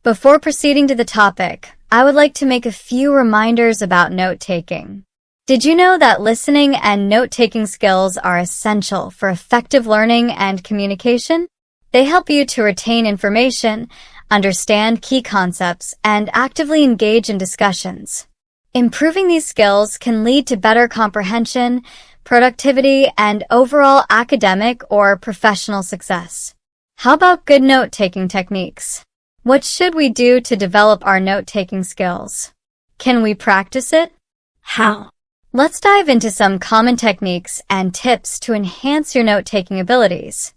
Before proceeding to the topic, I would like to make a few reminders about note-taking. Did you know that listening and note-taking skills are essential for effective learning and communication? They help you to retain information, understand key concepts, and actively engage in discussions. Improving these skills can lead to better comprehension, productivity, and overall academic or professional success. How about good note-taking techniques? What should we do to develop our note-taking skills? Can we practice it? How? Let's dive into some common techniques and tips to enhance your note-taking abilities.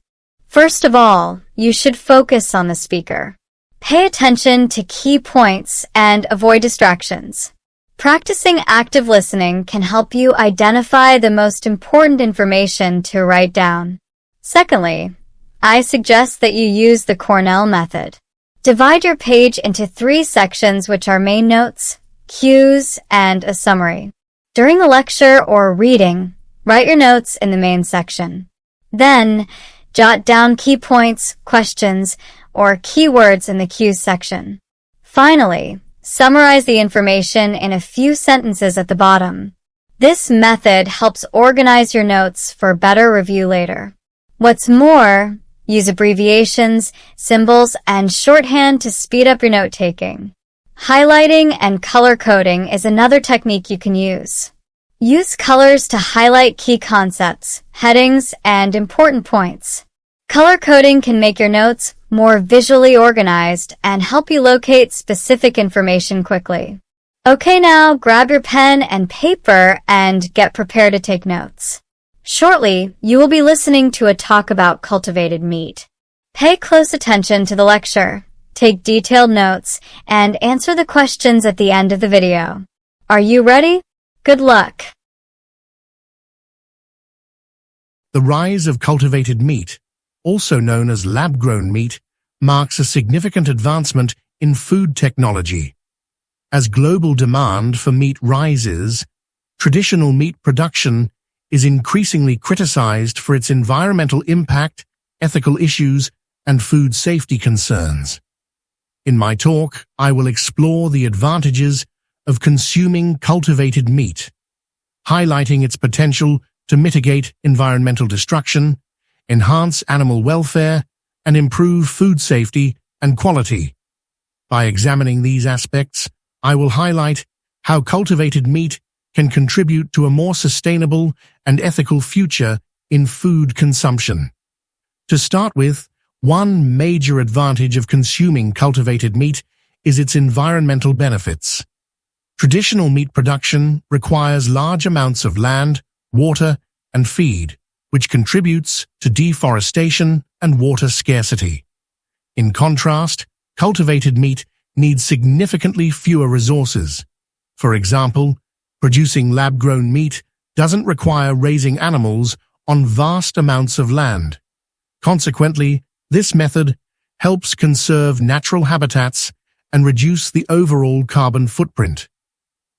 First of all, you should focus on the speaker. Pay attention to key points and avoid distractions. Practicing active listening can help you identify the most important information to write down. Secondly, I suggest that you use the Cornell method. Divide your page into 3 sections, which are main notes, cues, and a summary. During a lecture or reading, write your notes in the main section. Then, jot down key points, questions, or keywords in the cues section. Finally, summarize the information in a few sentences at the bottom. This method helps organize your notes for better review later. What's more, use abbreviations, symbols, and shorthand to speed up your note-taking. Highlighting and color coding is another technique you can use. Use colors to highlight key concepts, headings, and important points. Color coding can make your notes more visually organized and help you locate specific information quickly. Okay, now grab your pen and paper and get prepared to take notes. Shortly, you will be listening to a talk about cultivated meat. Pay close attention to the lecture, take detailed notes, and answer the questions at the end of the video. Are you ready? Good luck! The rise of cultivated meat, also known as lab-grown meat, marks a significant advancement in food technology. As global demand for meat rises, traditional meat production is increasingly criticized for its environmental impact, ethical issues, and food safety concerns. In my talk, I will explore the advantages of consuming cultivated meat, highlighting its potential to mitigate environmental destruction, enhance animal welfare, and improve food safety and quality. By examining these aspects, I will highlight how cultivated meat can contribute to a more sustainable and ethical future in food consumption. To start with, one major advantage of consuming cultivated meat is its environmental benefits. Traditional meat production requires large amounts of land, water, and feed, which contributes to deforestation and water scarcity. In contrast, cultivated meat needs significantly fewer resources. For example, producing lab-grown meat doesn't require raising animals on vast amounts of land. Consequently, this method helps conserve natural habitats and reduce the overall carbon footprint.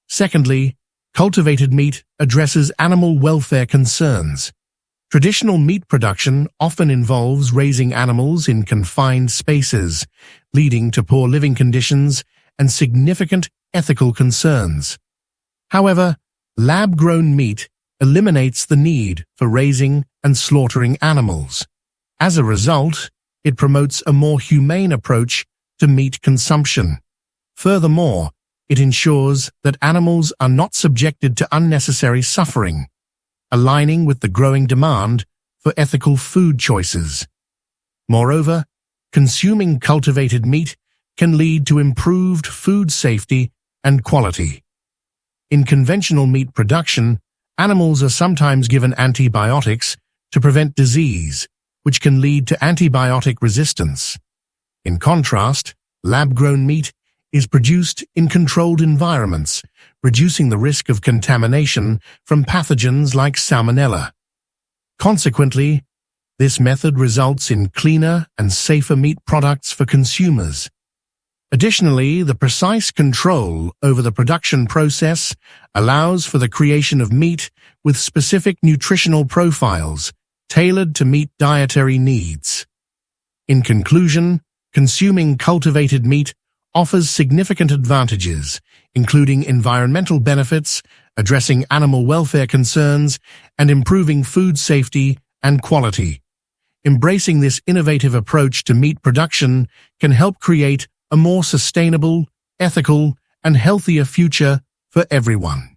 Secondly, cultivated meat addresses animal welfare concerns. Traditional meat production often involves raising animals in confined spaces, leading to poor living conditions and significant ethical concerns. However, lab-grown meat eliminates the need for raising and slaughtering animals. As a result, it promotes a more humane approach to meat consumption. Furthermore, it ensures that animals are not subjected to unnecessary suffering, aligning with the growing demand for ethical food choices. Moreover, consuming cultivated meat can lead to improved food safety and quality. In conventional meat production, animals are sometimes given antibiotics to prevent disease, which can lead to antibiotic resistance. In contrast, lab-grown meat is produced in controlled environments, reducing the risk of contamination from pathogens like Salmonella. Consequently, this method results in cleaner and safer meat products for consumers. Additionally, the precise control over the production process allows for the creation of meat with specific nutritional profiles tailored to meet dietary needs. In conclusion, consuming cultivated meat offers significant advantages, including environmental benefits, addressing animal welfare concerns, and improving food safety and quality. Embracing this innovative approach to meat production can help create a more sustainable, ethical, and healthier future for everyone.